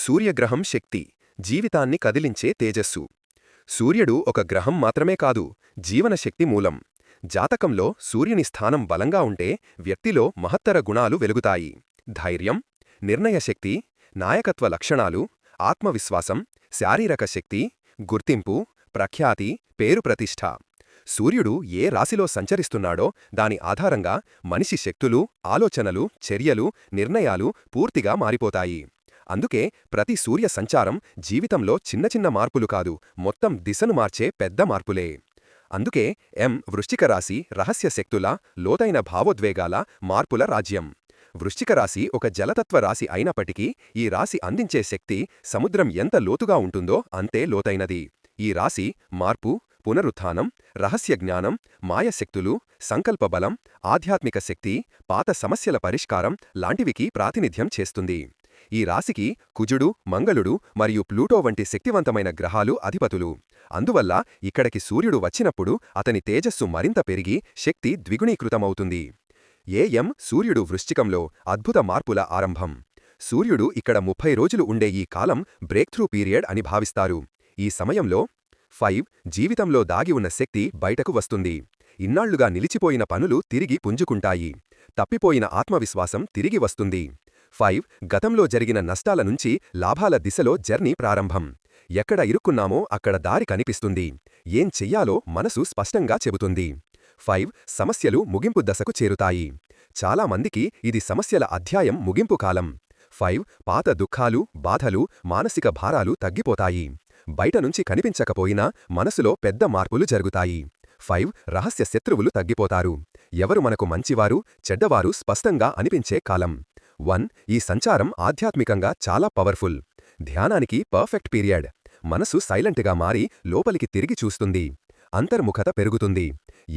సూర్యగ్రహం శక్తి, జీవితాన్ని కదిలించే తేజస్సు. సూర్యుడు ఒక గ్రహం మాత్రమే కాదు, జీవనశక్తి మూలం. జాతకంలో సూర్యుని స్థానం బలంగా ఉంటే వ్యక్తిలో మహత్తర గుణాలు వెలుగుతాయి. ధైర్యం, నిర్ణయశక్తి, నాయకత్వ లక్షణాలు, ఆత్మవిశ్వాసం, శారీరక శక్తి, గుర్తింపు, ప్రఖ్యాతి, పేరు ప్రతిష్ఠ. సూర్యుడు ఏ రాశిలో సంచరిస్తున్నాడో దాని ఆధారంగా మనిషి శక్తులు, ఆలోచనలు, చర్యలు, నిర్ణయాలు పూర్తిగా మారిపోతాయి. అందుకే ప్రతి సూర్య సంచారం జీవితంలో చిన్న చిన్న మార్పులు కాదు, మొత్తం దిశను మార్చే పెద్ద మార్పులే. అందుకే వృశ్చిక రాశి రహస్య శక్తుల, లోతైన భావోద్వేగాల, మార్పుల రాజ్యం. వృశ్చిక రాశి ఒక జలతత్వ రాశి అయినప్పటికీ ఈ రాశి అందించే శక్తి సముద్రం ఎంత లోతుగా ఉంటుందో అంతే లోతైనది. ఈ రాశి మార్పు, పునరుత్థానం, రహస్య జ్ఞానం, మాయశక్తులు, సంకల్పబలం, ఆధ్యాత్మిక శక్తి, పాత సమస్యల పరిష్కారం లాంటివికి ప్రాతినిధ్యం చేస్తుంది. ఈ రాశికి కుజుడు, మంగళుడు మరియు ప్లూటో వంటి శక్తివంతమైన గ్రహాలు అధిపతులు. అందువల్ల ఇక్కడికి సూర్యుడు వచ్చినప్పుడు అతని తేజస్సు మరింత పెరిగి శక్తి ద్విగుణీకృతమవుతుంది. సూర్యుడు వృశ్చికంలో అద్భుత మార్పుల ఆరంభం. సూర్యుడు ఇక్కడ 30 రోజులు ఉండే ఈ కాలం బ్రేక్థ్రూ పీరియడ్ అని భావిస్తారు. ఈ సమయంలో జీవితంలో దాగి ఉన్న శక్తి బయటకు వస్తుంది. ఇన్నాళ్లుగా నిలిచిపోయిన పనులు తిరిగి పుంజుకుంటాయి. తప్పిపోయిన ఆత్మవిశ్వాసం తిరిగి వస్తుంది. గతంలో జరిగిన నష్టాల నుంచి లాభాల దిశలో జర్నీ ప్రారంభం. ఎక్కడ ఇరుక్కున్నామో అక్కడ దారి కనిపిస్తుంది. ఏం చెయ్యాలో మనసు స్పష్టంగా చెబుతుంది. సమస్యలు ముగింపు దశకు చేరుతాయి. చాలామందికి ఇది సమస్యల అధ్యాయం ముగింపు కాలం. పాత దుఃఖాలు, బాధలు, మానసిక భారాలు తగ్గిపోతాయి. బయటనుంచి కనిపించకపోయినా మనసులో పెద్ద మార్పులు జరుగుతాయి. రహస్య శత్రువులు తగ్గిపోతారు. ఎవరు మనకు మంచివారు, చెడ్డవారు స్పష్టంగా అనిపించే కాలం. ఈ సంచారం ఆధ్యాత్మికంగా చాలా పవర్ఫుల్. ధ్యానానికి పర్ఫెక్ట్ పీరియడ్. మనసు సైలెంట్గా మారి లోపలికి తిరిగి చూస్తుంది. అంతర్ముఖత పెరుగుతుంది.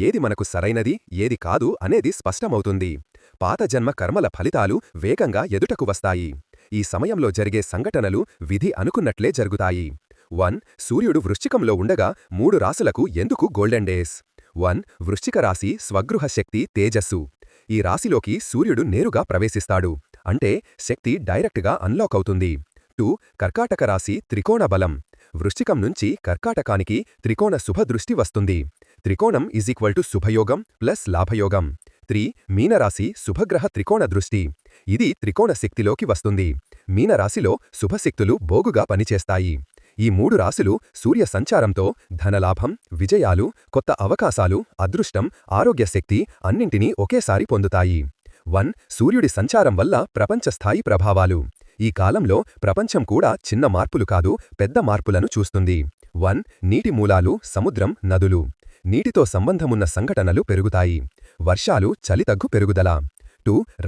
ఏది మనకు సరైనది, ఏది కాదు అనేది స్పష్టమవుతుంది. పాత జన్మ కర్మల ఫలితాలు వేగంగా ఎదుటకు వస్తాయి. ఈ సమయంలో జరిగే సంఘటనలు విధి అనుకున్నట్లే జరుగుతాయి. సూర్యుడు వృశ్చికంలో ఉండగా 3 రాశులకు ఎందుకు గోల్డెన్ డేస్? వృశ్చిక రాశి స్వగృహ శక్తి, తేజస్సు. ఈ రాశిలోకి సూర్యుడు నేరుగా ప్రవేశిస్తాడు. అంటే శక్తి డైరెక్ట్గా అన్లాక్ అవుతుంది. కర్కాటక రాశి త్రికోణ బలం. వృశ్చికం నుంచి కర్కాటకానికి త్రికోణ శుభదృష్టి వస్తుంది. త్రికోణం శుభయోగం ప్లస్ లాభయోగం. మీనరాశి శుభగ్రహ త్రికోణ దృష్టి. ఇది త్రికోణ శక్తిలోకి వస్తుంది. మీనరాశిలో శుభశక్తులు బోగుగా పనిచేస్తాయి. ఈ 3 రాశులు సూర్య సంచారంతో ధనలాభం, విజయాలు, కొత్త అవకాశాలు, అదృష్టం, ఆరోగ్యశక్తి అన్నింటినీ ఒకేసారి పొందుతాయి. సూర్యుడి సంచారం వల్ల ప్రపంచస్థాయి ప్రభావాలు. ఈ కాలంలో ప్రపంచం కూడా చిన్న మార్పులు కాదు, పెద్ద మార్పులను చూస్తుంది. నీటి మూలాలు, సముద్రం, నదులు. నీటితో సంబంధమున్న సంఘటనలు పెరుగుతాయి. వర్షాలు, చలితగ్గు పెరుగుదల.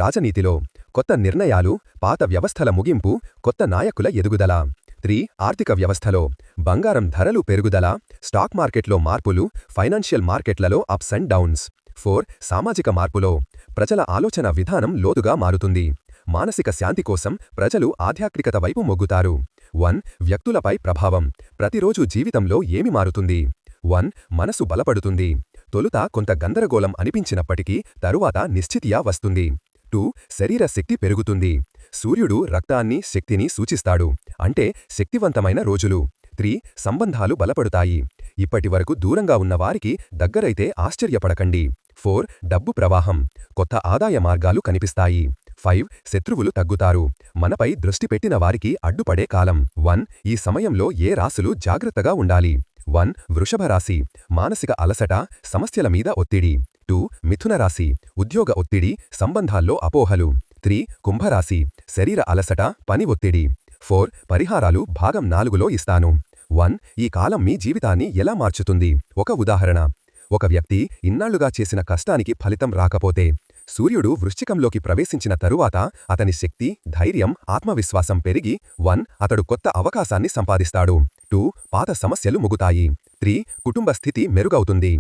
రాజనీతిలో కొత్త నిర్ణయాలు, పాత వ్యవస్థల ముగింపు, కొత్త నాయకుల ఎదుగుదల. ఆర్థిక వ్యవస్థలో బంగారం ధరలు పెరుగుదల, స్టాక్ మార్కెట్లో మార్పులు, ఫైనాన్షియల్ మార్కెట్లలో అప్స్ అండ్ డౌన్స్. సామాజిక మార్పులో ప్రజల ఆలోచన విధానం లోతుగా మారుతుంది. మానసిక శాంతి కోసం ప్రజలు ఆధ్యాత్మికత వైపు మొగ్గుతారు. వ్యక్తులపై ప్రభావం. ప్రతిరోజు జీవితంలో ఏమి మారుతుంది? మనసు బలపడుతుంది. తొలుత కొంత గందరగోళం అనిపించినప్పటికీ తరువాత నిశ్చితియా వస్తుంది. శరీర శక్తి పెరుగుతుంది. సూర్యుడు రక్తాన్ని, శక్తిని సూచిస్తాడు. అంటే శక్తివంతమైన రోజులు. సంబంధాలు బలపడుతాయి. ఇప్పటివరకు దూరంగా ఉన్న వారికి దగ్గరైతే ఆశ్చర్యపడకండి. డబ్బు ప్రవాహం. కొత్త ఆదాయ మార్గాలు కనిపిస్తాయి. శత్రువులు తగ్గుతారు. మనపై దృష్టి పెట్టిన వారికి అడ్డుపడే కాలం. ఈ సమయంలో ఏ రాశులు జాగ్రత్తగా ఉండాలి? వృషభ రాశి మానసిక అలసట, సమస్యల మీద ఒత్తిడి. మిథున రాశి ఉద్యోగ ఒత్తిడి, సంబంధాల్లో అపోహలు. కుంభరాశి శరీర అలసట, పని ఒత్తిడి. పరిహారాలు భాగం 4లో ఇస్తాను. ఈ కాలం మీ జీవితాన్ని ఎలా మార్చుతుంది? ఒక ఉదాహరణ. ఒక వ్యక్తి ఇన్నాళ్లుగా చేసిన కష్టానికి ఫలితం రాకపోతే సూర్యుడు వృశ్చికంలోకి ప్రవేశించిన తరువాత అతని శక్తి, ధైర్యం, ఆత్మవిశ్వాసం పెరిగి అతడు కొత్త అవకాశాన్ని సంపాదిస్తాడు. పాత సమస్యలు ముగుతాయి. కుటుంబ స్థితి మెరుగవుతుంది.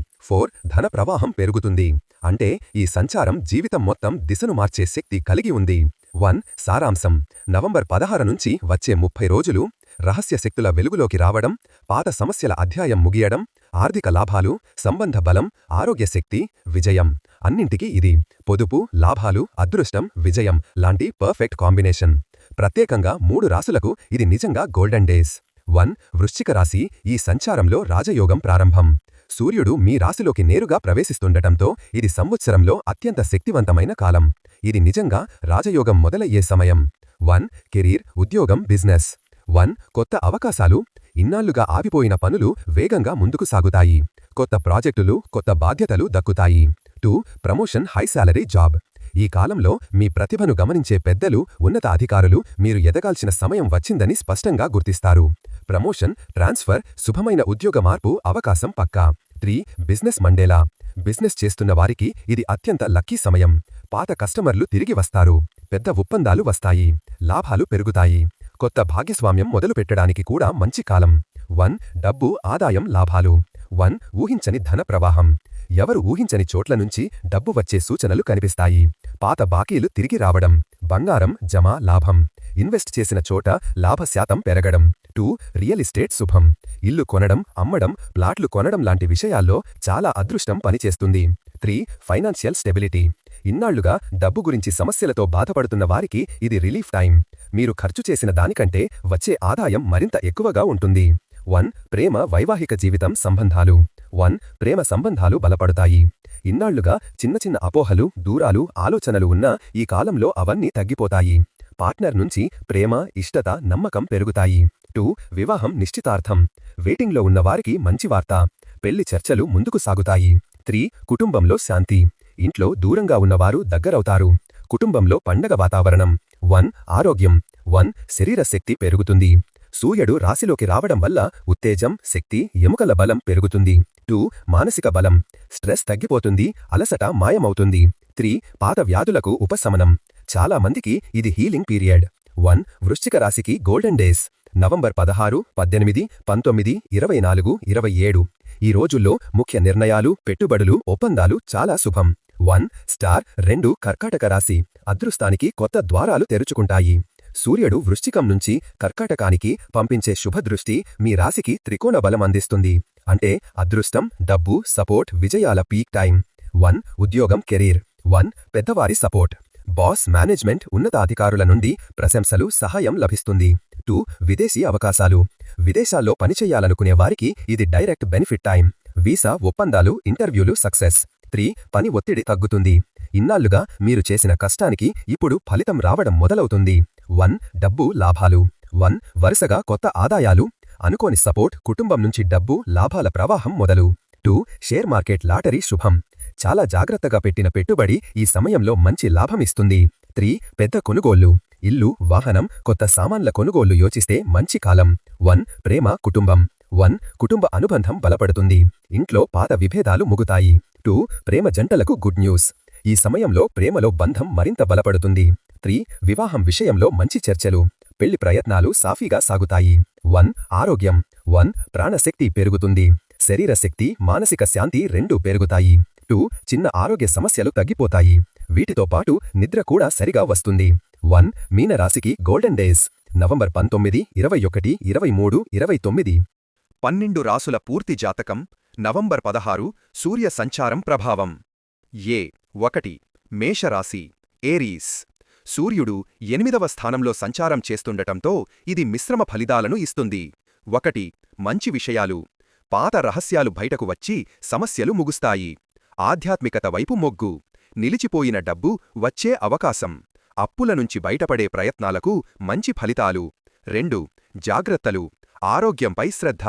ధన ప్రవాహం పెరుగుతుంది. అంటే ఈ సంచారం జీవితం మొత్తం దిశను మార్చే శక్తి కలిగి ఉంది. సారాంశం. నవంబర్ 16 నుంచి వచ్చే 30 రోజులు రహస్య శక్తుల వెలుగులోకి రావడం, పాత సమస్యల అధ్యాయం ముగియడం, ఆర్థిక లాభాలు, సంబంధ బలం, ఆరోగ్య శక్తి, విజయం. అన్నింటికీ ఇది పొదుపు, లాభాలు, అదృష్టం, విజయం లాంటి పర్ఫెక్ట్ కాంబినేషన్. ప్రత్యేకంగా 3 రాసులకు ఇది నిజంగా గోల్డెన్ డేస్. 1. వృశ్చిక రాశి. ఈ సంచారంలో రాజయోగం ప్రారంభం. సూర్యుడు మీ రాశిలోకి నేరుగా ప్రవేశిస్తుండటంతో ఇది సంవత్సరంలో అత్యంత శక్తివంతమైన కాలం. ఇది నిజంగా రాజయోగం మొదలయ్యే సమయం. 1. కెరీర్, ఉద్యోగం, బిజినెస్. 1. కొత్త అవకాశాలు. ఇన్నాళ్లుగా ఆగిపోయిన పనులు వేగంగా ముందుకు సాగుతాయి. కొత్త ప్రాజెక్టులు, కొత్త బాధ్యతలు దక్కుతాయి. 2. Promotion, high salary job. ఈ కాలంలో మీ ప్రతిభను గమనించే పెద్దలు, ఉన్నత అధికారులు మీరు ఎదగాల్సిన సమయం వచ్చిందని స్పష్టంగా గుర్తిస్తారు. ప్రమోషన్, ట్రాన్స్ఫర్, శుభమైన ఉద్యోగ మార్పు అవకాశం పక్కా. 3. Business Mandela. బిజినెస్ చేస్తున్న వారికి ఇది అత్యంత లక్కీ సమయం. పాత కస్టమర్లు తిరిగి వస్తారు. పెద్ద ఒప్పందాలు వస్తాయి. లాభాలు పెరుగుతాయి. కొత్త భాగస్వామ్యం మొదలుపెట్టడానికి కూడా మంచి కాలం. 1. డబ్బు, ఆదాయం, లాభాలు. 1. ఊహించని ధన ప్రవాహం. ఎవరు ఊహించని చోట్ల నుంచి డబ్బు వచ్చే సూచనలు కనిపిస్తాయి. పాత బాకీలు తిరిగి రావడం. బంగారం, జమ, లాభం. ఇన్వెస్ట్ చేసిన చోట లాభశాతం పెరగడం. 2. రియల్ ఎస్టేట్ శుభం. ఇల్లు కొనడం, అమ్మడం, ప్లాట్లు కొనడం లాంటి విషయాల్లో చాలా అదృష్టం పనిచేస్తుంది. 3. Financial stability. ఇన్నాళ్లుగా డబ్బు గురించి సమస్యలతో బాధపడుతున్న వారికి ఇది రిలీఫ్ టైం. మీరు ఖర్చు చేసిన దానికంటే వచ్చే ఆదాయం మరింత ఎక్కువగా ఉంటుంది. 1. ప్రేమ, వైవాహిక జీవితం, సంబంధాలు. 1. ప్రేమ సంబంధాలు బలపడతాయి. ఇన్నాళ్లుగా చిన్న చిన్న అపోహలు, దూరాలు, ఆలోచనలు ఉన్నా ఈ కాలంలో అవన్నీ తగ్గిపోతాయి. పార్ట్నర్ నుంచి ప్రేమ, ఇష్టత, నమ్మకం పెరుగుతాయి. 2. వివాహం, నిశ్చితార్థం. వెయిటింగ్లో ఉన్నవారికి మంచి వార్త. పెళ్లి చర్చలు ముందుకు సాగుతాయి. 3. కుటుంబంలో శాంతి. ఇంట్లో దూరంగా ఉన్నవారు దగ్గరవుతారు. కుటుంబంలో పండగ వాతావరణం. 1. ఆరోగ్యం. 1. శరీర శక్తి పెరుగుతుంది. సూర్యుడు రాశిలోకి రావడం వల్ల ఉత్తేజం, శక్తి, ఎముకల బలం పెరుగుతుంది. 2. మానసిక బలం. స్ట్రెస్ తగ్గిపోతుంది, అలసట మాయమవుతుంది. 3. పాత వ్యాధులకు ఉపశమనం. చాలా మందికి ఇది హీలింగ్ పీరియడ్. 1. వృశ్చిక రాశికి గోల్డెన్ డేస్. నవంబర్ 16, 18, 19, 24, 27. ఈ రోజుల్లో ముఖ్య నిర్ణయాలు, పెట్టుబడులు, ఒప్పందాలు చాలా శుభం. 1. స్టార్. 2. కర్కాటక రాశి. అదృష్టానికి కొత్త ద్వారాలు తెరుచుకుంటాయి. సూర్యుడు వృశ్చికం నుంచి కర్కాటకానికి పంపించే శుభదృష్టి మీ రాశికి త్రికోణ బలం అందిస్తుంది. అంటే అదృష్టం, డబ్బు, సపోర్ట్, విజయాల పీక్ టైం. 1. ఉద్యోగం, కెరీర్. 1. పెద్దవారి సపోర్ట్. బాస్, మేనేజ్మెంట్, ఉన్నతాధికారుల నుండి ప్రశంసలు, సహాయం లభిస్తుంది. 2. విదేశీ అవకాశాలు. విదేశాల్లో పనిచేయాలనుకునే వారికి ఇది డైరెక్ట్ బెనిఫిట్ టైం. వీసా, ఒప్పందాలు, ఇంటర్వ్యూలు సక్సెస్. 3. పని ఒత్తిడి తగ్గుతుంది. ఇన్నాళ్లుగా మీరు చేసిన కష్టానికి ఇప్పుడు ఫలితం రావడం మొదలవుతుంది. 1. డబ్బు, లాభాలు. 1. వరుసగా కొత్త ఆదాయాలు. అనుకోని సపోర్ట్, కుటుంబం నుంచి డబ్బు, లాభాల ప్రవాహం మొదలు. 2. షేర్ మార్కెట్, లాటరీ శుభం. చాలా జాగ్రత్తగా పెట్టిన పెట్టుబడి ఈ సమయంలో మంచి లాభమిస్తుంది. 3. పెద్ద కొనుగోళ్లు. ఇల్లు, వాహనం, కొత్త సామాన్ల కొనుగోళ్లు యోచిస్తే మంచి కాలం. 1. ప్రేమ, కుటుంబం. 1. కుటుంబ అనుబంధం బలపడుతుంది. ఇంట్లో పాత విభేదాలు ముగుతాయి. 2. ప్రేమ జంటలకు గుడ్ న్యూస్. ఈ సమయంలో ప్రేమలో బంధం మరింత బలపడుతుంది. 3. వివాహం విషయంలో మంచి చర్చలు. పెళ్లి ప్రయత్నాలు సాఫీగా సాగుతాయి. 1. ఆరోగ్యం. 1. ప్రాణశక్తి పెరుగుతుంది. శరీర శక్తి, మానసిక శాంతి రెండూ పెరుగుతాయి. 2. చిన్న ఆరోగ్య సమస్యలు తగ్గిపోతాయి. వీటితో పాటు నిద్ర కూడా సరిగా వస్తుంది. 1. మీనరాశికి గోల్డెన్ డేస్. నవంబర్ 19, 21, 23, 29. 12 రాసుల పూర్తి జాతకం. నవంబర్ 16 సూర్య సంచారం ప్రభావం. 1. మేషరాశి, ఏరీస్. సూర్యుడు 8వ స్థానంలో సంచారం చేస్తుండటంతో ఇది మిశ్రమ ఫలితాలను ఇస్తుంది. 1. మంచి విషయాలు. పాత రహస్యాలు బయటకు వచ్చి సమస్యలు ముగుస్తాయి. ఆధ్యాత్మికత వైపు మొగ్గు. నిలిచిపోయిన డబ్బు వచ్చే అవకాశం. అప్పుల నుంచి బయటపడే ప్రయత్నాలకు మంచి ఫలితాలు. 2. జాగ్రత్తలు. ఆరోగ్యంపై శ్రద్ధ.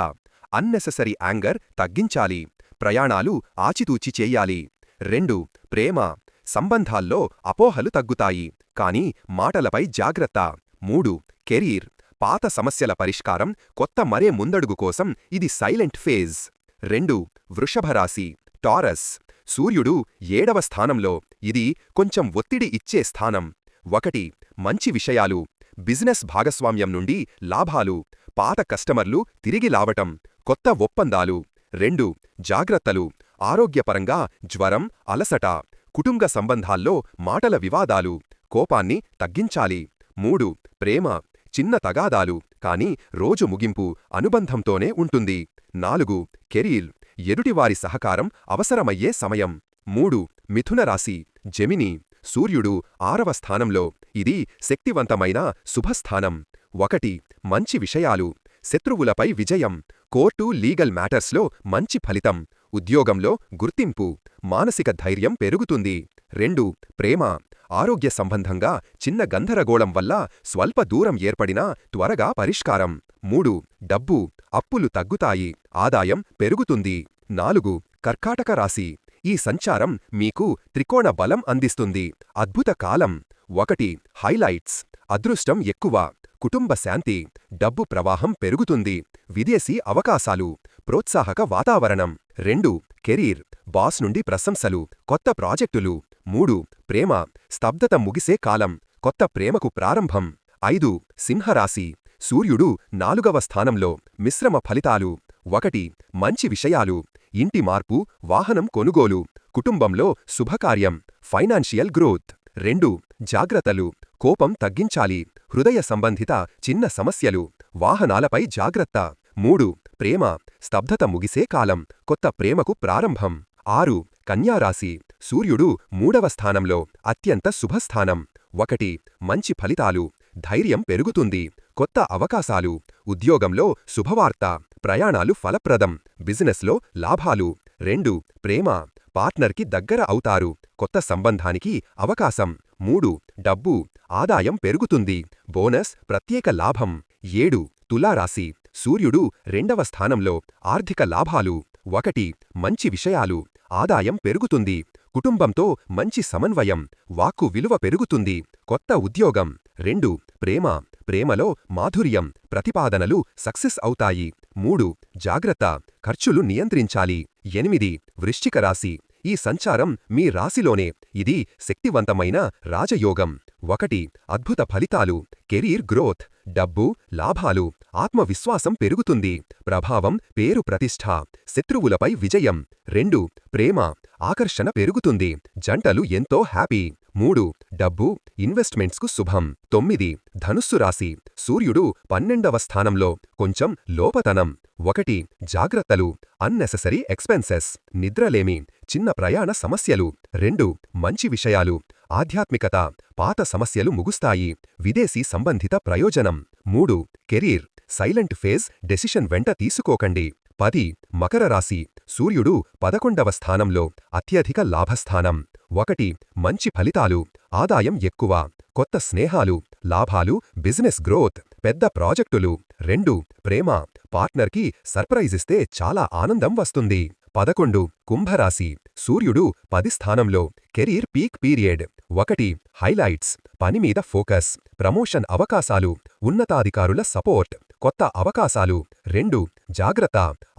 అన్నెసెసరీ యాంగర్ తగ్గించాలి. ప్రయాణాలు ఆచితూచి చెయ్యాలి. 2. ప్రేమ. సంబంధాల్లో అపోహలు తగ్గుతాయి, కానీ మాటలపై జాగ్రత్త. 3. కెరీర్. పాత సమస్యల పరిష్కారం, కొత్త మరే ముందడుగు కోసం ఇది సైలెంట్ ఫేజ్. 2. వృషభరాశి, టారస్. సూర్యుడు 7వ స్థానంలో. ఇది కొంచెం ఒత్తిడి ఇచ్చే స్థానం. 1. మంచి విషయాలు. బిజినెస్ భాగస్వామ్యం నుండి లాభాలు. పాత కస్టమర్లు తిరిగి లావటం. కొత్త ఒప్పందాలు. 2. జాగ్రత్తలు. ఆరోగ్యపరంగా జ్వరం, అలసట. కుటుంబ సంబంధాల్లో మాటల వివాదాలు. కోపాన్ని తగ్గించాలి. 3. ప్రేమ. చిన్న తగాదాలు, కానీ రోజు ముగింపు అనుబంధంతోనే ఉంటుంది. 4. కెరీర్. ఎదుటివారి సహకారం అవసరమయ్యే సమయం. 3. మిథున రాశి, జెమిని. సూర్యుడు 6వ స్థానంలో. ఇది శక్తివంతమైన శుభస్థానం. 1 మంచి విషయాలు, శత్రువులపై విజయం, కోర్టు లీగల్ మ్యాటర్స్లో మంచి ఫలితం, ఉద్యోగంలో గుర్తింపు, మానసిక ధైర్యం పెరుగుతుంది. 2 ప్రేమ, ఆరోగ్య సంబంధంగా చిన్న గందరగోళం వల్ల స్వల్ప దూరం ఏర్పడినా త్వరగా పరిష్కారం. 3 డబ్బు, అప్పులు తగ్గుతాయి, ఆదాయం పెరుగుతుంది. 4 కర్కాటక రాశి. ఈ సంచారం మీకు త్రికోణ బలం అందిస్తుంది. అద్భుత కాలం. 1 హైలైట్స్, అదృష్టం ఎక్కువ, కుటుంబ శాంతి, డబ్బు ప్రవాహం పెరుగుతుంది, విదేశీ అవకాశాలు, ప్రోత్సాహక వాతావరణం. 2 కెరీర్, బాస్ నుండి ప్రశంసలు, కొత్త ప్రాజెక్టులు. 3 ప్రేమ, స్తబ్దత ముగిసే కాలం, కొత్త ప్రేమకు ప్రారంభం. 5 సింహరాశి. సూర్యుడు 4వ స్థానంలో. మిశ్రమ ఫలితాలు. 1 మంచి విషయాలు, ఇంటి మార్పు, వాహనం కొనుగోలు, కుటుంబంలో శుభకార్యం, ఫైనాన్షియల్ గ్రోత్. 2 జాగ్రత్తలు, కోపం తగ్గించాలి, హృదయ సంబంధిత చిన్న సమస్యలు, వాహనాలపై జాగ్రత్త. 3 ప్రేమ, స్తబ్దత ముగిసే కాలం, కొత్త ప్రేమకు ప్రారంభం. 6 కన్యారాశి. సూర్యుడు 3వ స్థానంలో. అత్యంత శుభస్థానం. 1 మంచి ఫలితాలు, ధైర్యం పెరుగుతుంది, కొత్త అవకాశాలు, ఉద్యోగంలో శుభవార్త, ప్రయాణాలు ఫలప్రదం, బిజినెస్లో లాభాలు. 2 ప్రేమ, పార్ట్నర్కి దగ్గర అవుతారు, కొత్త సంబంధానికి అవకాశం. 3 డబ్బు, ఆదాయం పెరుగుతుంది, బోనస్, ప్రత్యేక లాభం. 7 తులారాశి. సూర్యుడు 2వ స్థానంలో. ఆర్థిక లాభాలు. 1 మంచి విషయాలు, ఆదాయం పెరుగుతుంది, కుటుంబంతో మంచి సమన్వయం, వాక్కు విలువ పెరుగుతుంది, కొత్త ఉద్యోగం. 2 ప్రేమ, ప్రేమలో మాధుర్యం, ప్రతిపాదనలు సక్సెస్ అవుతాయి. 3 జాగ్రత్త, ఖర్చులు నియంత్రించాలి. 8 వృశ్చిక రాశి. ఈ సంచారం మీ రాశిలోనే. ఇది శక్తివంతమైన రాజయోగం. 1 అద్భుత ఫలితాలు, కెరీర్ గ్రోత్, డబ్బు, లాభాలు, ఆత్మవిశ్వాసం పెరుగుతుంది, ప్రభావం, పేరు ప్రతిష్ఠ, శత్రువులపై విజయం. 2 ప్రేమ, ఆకర్షణ పెరుగుతుంది, జంటలు ఎంతో హ్యాపీ. 3 డబ్బు, ఇన్వెస్ట్మెంట్స్కు శుభం. 9 ధనుస్సు రాశి. సూర్యుడు 12వ స్థానంలో. కొంచెం లోపతనం. 1 జాగ్రత్తలు, అన్నెసెసరీ ఎక్స్పెన్సెస్, నిద్రలేమి, చిన్న ప్రయాణ సమస్యలు. 2 మంచి విషయాలు, ఆధ్యాత్మికత, పాత సమస్యలు ముగుస్తాయి, విదేశీ సంబంధిత ప్రయోజనం. 3 కెరీర్, సైలెంట్ ఫేజ్, డెసిషన్ వెంట తీసుకోకండి. 10 మకర రాశి. సూర్యుడు 11వ స్థానంలో. అత్యధిక లాభస్థానం. 1 మంచి ఫలితాలు, ఆదాయం ఎక్కువ, కొత్త స్నేహాలు, లాభాలు, బిజినెస్ గ్రోత్, పెద్ద ప్రాజెక్టులు. 2 ప్రేమ, పార్ట్నర్కి సర్ప్రైజిస్తే చాలా ఆనందం వస్తుంది. 11 కుంభరాశి. సూర్యుడు 10 స్థానంలో. Career peak period. 1 హైలైట్స్, పని మీద ఫోకస్, ప్రమోషన్ అవకాశాలు, ఉన్నతాధికారుల సపోర్ట్, కొత్త అవకాశాలు. 2 జాగ్రత్త,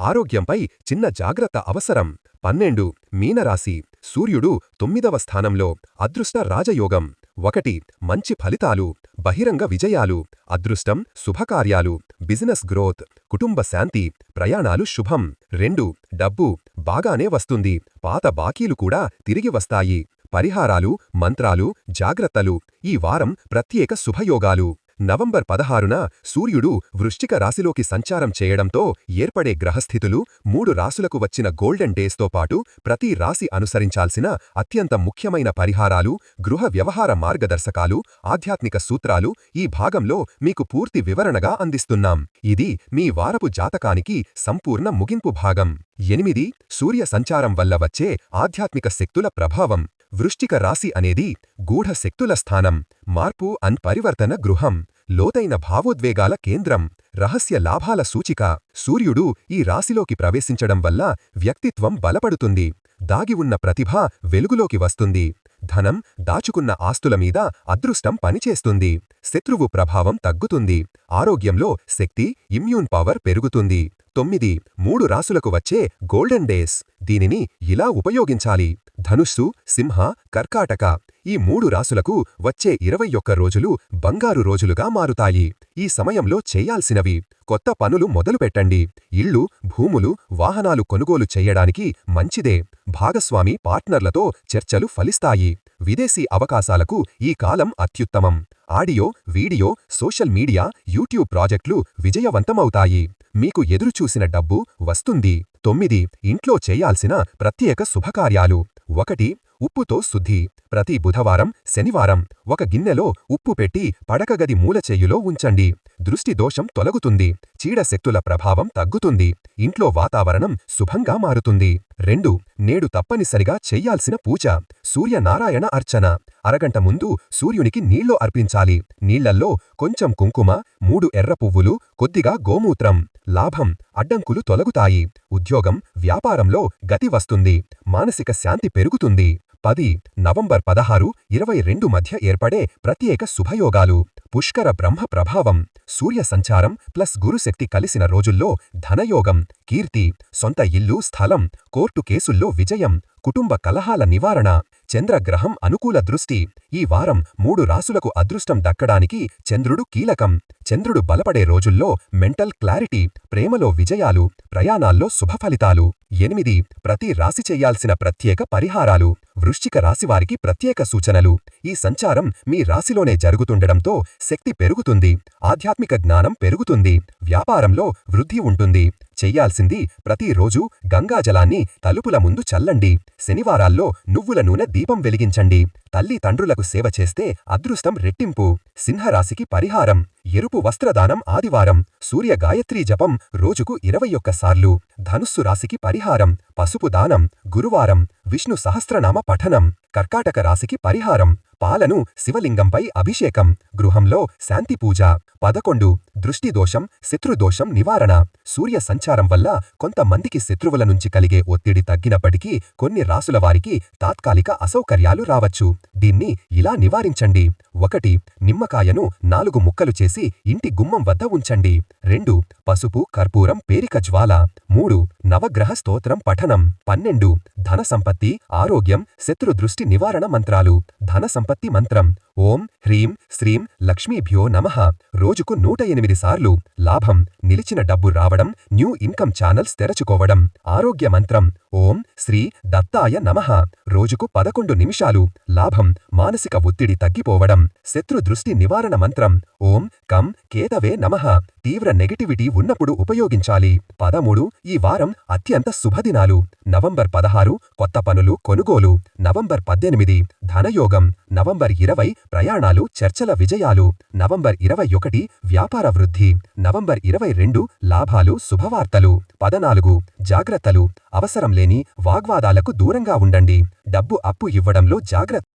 ఆరోగ్యంపై చిన్న జాగ్రత్త అవసరం. 12 మీనరాశి. సూర్యుడు 9వ స్థానంలో. అదృష్ట రాజయోగం. 1 మంచి ఫలితాలు, బహిరంగ విజయాలు, అదృష్టం, శుభకార్యాలు, బిజినెస్ గ్రోత్, కుటుంబ శాంతి, ప్రయాణాలు శుభం. 2 డబ్బు బాగానే వస్తుంది, పాత బాకీలు కూడా తిరిగి వస్తాయి. పరిహారాలు, మంత్రాలు, జాగ్రత్తలు. ఈ వారం ప్రత్యేక శుభయోగాలు. నవంబర్ 16న సూర్యుడు వృశ్చిక రాశిలోకి సంచారం చేయడంతో ఏర్పడే గ్రహస్థితులు 3 రాశులకు వచ్చిన గోల్డెన్ డేస్తో పాటు ప్రతి రాశి అనుసరించాల్సిన అత్యంత ముఖ్యమైన పరిహారాలు, గృహ వ్యవహార మార్గదర్శకాలు, ఆధ్యాత్మిక సూత్రాలు ఈ భాగంలో మీకు పూర్తి వివరణగా అందిస్తున్నాం. ఇది మీ వారపు జాతకానికి సంపూర్ణ ముగింపు భాగం. 8 సూర్య సంచారం వల్ల వచ్చే ఆధ్యాత్మిక శక్తుల ప్రభావం. వృశ్చిక రాశి అనేది గూఢ శక్తుల స్థానం, మార్పు అన్ పరివర్తన గృహం, లోతైన భావోద్వేగాల కేంద్రం, రహస్య లాభాల సూచిక. సూర్యుడు ఈ రాశిలోకి ప్రవేశించడం వల్ల వ్యక్తిత్వం బలపడుతుంది, దాగి ఉన్న ప్రతిభ వెలుగులోకి వస్తుంది, ధనం, దాచుకున్న ఆస్తుల మీద అదృష్టం పనిచేస్తుంది, శత్రువు ప్రభావం తగ్గుతుంది, ఆరోగ్యంలో శక్తి, ఇమ్యూన్ పవర్ పెరుగుతుంది. 9 3 రాశులకు వచ్చే గోల్డెన్ డేస్. దీనిని ఇలా ఉపయోగించాలి. ధనుస్సు, సింహ, కర్కాటక. ఈ 3 రాశులకు వచ్చే 21 రోజులు బంగారు రోజులుగా మారుతాయి. ఈ సమయంలో చేయాల్సినవి: కొత్త పనులు మొదలుపెట్టండి, ఇళ్ళు, భూములు, వాహనాలు కొనుగోలు చెయ్యడానికి మంచిదే, భాగస్వామి పార్ట్నర్లతో చర్చలు ఫలిస్తాయి, విదేశీ అవకాశాలకు ఈ కాలం అత్యుత్తమం, audio, video, social media, YouTube ప్రాజెక్టులు విజయవంతమవుతాయి, మీకు ఎదురుచూసిన డబ్బు వస్తుంది. 9 ఇంట్లో చేయాల్సిన ప్రత్యేక శుభకార్యాలు. 1 ఉప్పుతో శుద్ధి. ప్రతి బుధవారం, శనివారం ఒక గిన్నెలో ఉప్పు పెట్టి పడకగది మూలచేయులో ఉంచండి. దృష్టి దోషం తొలగుతుంది. చీడశక్తుల ప్రభావం తగ్గుతుంది. ఇంట్లో వాతావరణం శుభంగా మారుతుంది. 2. నేడు తప్పనిసరిగా చెయ్యాల్సిన పూజ. సూర్యనారాయణ అర్చన. అరగంట ముందు సూర్యునికి నీళ్లు అర్పించాలి. నీళ్లల్లో కొంచెం కుంకుమ, 3 ఎర్ర పువ్వులు, కొద్దిగా గోమూత్రం. లాభం, అడ్డంకులు తొలగుతాయి. ఉద్యోగం, వ్యాపారంలో గతి వస్తుంది. మానసిక శాంతి పెరుగుతుంది. 10. నవంబర్ 16, 22 మధ్య ఏర్పడే ప్రత్యేక శుభయోగాలు. పుష్కర బ్రహ్మ ప్రభావం. సూర్య సంచారం ప్లస్ గురుశక్తి కలిసిన రోజుల్లో ధనయోగం, కీర్తి, సొంత ఇల్లు, స్థలం, కోర్టు కేసుల్లో విజయం, కుటుంబ కలహాల నివారణ. చంద్రగ్రహం అనుకూల దృష్టి. ఈ వారం 3 రాసులకు అదృష్టం దక్కడానికి చంద్రుడు కీలకం. చంద్రుడు బలపడే రోజుల్లో మెంటల్ క్లారిటీ, ప్రేమలో విజయాలు, ప్రయాణాల్లో శుభఫలితాలు. 8. ప్రతి రాశి చెయ్యాల్సిన ప్రత్యేక పరిహారాలు. వృశ్చిక రాశివారికి ప్రత్యేక సూచనలు. ఈ సంచారం మీ రాశిలోనే జరుగుతుండడంతో శక్తి పెరుగుతుంది. ఆధ్యాత్మిక జ్ఞానం పెరుగుతుంది. వ్యాపారంలో వృద్ధి ఉంటుంది. చెయ్యాల్సింది ప్రతిరోజు గంగాజలాన్ని తలుపుల ముందు చల్లండి. శనివారాల్లో నువ్వుల నూనె దీపం వెలిగించండి. తల్లి తండ్రులకు సేవ చేస్తే అదృష్టం రెట్టింపు. సింహరాశికి పరిహారం. ఎరుపు వస్త్రదానం ఆదివారం. సూర్య గాయత్రీ జపం రోజుకు 21 సార్లు. ధనుస్సు రాశికి పరిహారం. పసుపు దానం గురువారం. విష్ణు సహస్రనామ పఠనం. కర్కాటక రాశికి పరిహారం. పాలను శివలింగంపై అభిషేకం. గృహంలో శాంతి పూజ. 11. దృష్టిదోషం, శత్రుదోషం నివారణ. సూర్య సంచారం వల్ల కొంతమందికి శత్రువుల నుంచి కలిగే ఒత్తిడి తగ్గినప్పటికీ కొన్ని రాసుల వారికి తాత్కాలిక అసౌకర్యాలు రావచ్చు. దీన్ని ఇలా నివారించండి. 1. నిమ్మకాయను 4 ముక్కలు చేసి ఇంటి గుమ్మం వద్ద ఉంచండి. 2. పసుపు, కర్పూరం, పేరిక జ్వాల. 3. నవగ్రహ స్తోత్రం పఠనం. 12. ధన సంపత్తి, ఆరోగ్యం, శత్రు దృష్టి నివారణ మంత్రాలు. ధన సంపత్తి మంత్రం. ఓం హ్రీం శ్రీం లక్ష్మీభ్యో నమః. రోజుకు 108 సార్లు. లాభం, నిలిచిన డబ్బు రావడం, న్యూ ఇన్కమ్ ఛానల్స్ తెరచుకోవడం. ఆరోగ్య మంత్రం. ఓం శ్రీ దత్తాయ నమః. రోజుకు 11 నిమిషాలు. లాభం, మానసిక ఒత్తిడి తగ్గిపోవడం. శత్రు దృష్టి నివారణ మంత్రం. ఓం కం కేతవే నమః. తీవ్ర నెగటివిటీ ఉన్నప్పుడు ఉపయోగించాలి. 13. ఈ వారం అత్యంత శుభదినాలు. నవంబర్ 16 కొత్త పనులు కొనుగోలు. నవంబర్ 18 ధనయోగం. నవంబర్ 20 ప్రయాణాలు, చర్చల విజయాలు. నవంబర్ 21 వ్యాపార వృద్ధి. నవంబర్ 22 లాభాలు, శుభవార్తలు. 14. జాగ్రత్తలు. అవసరం లేని వాగ్వాదాలకు దూరంగా ఉండండి. డబ్బు అప్పు ఇవ్వడంలో జాగ్రత్త.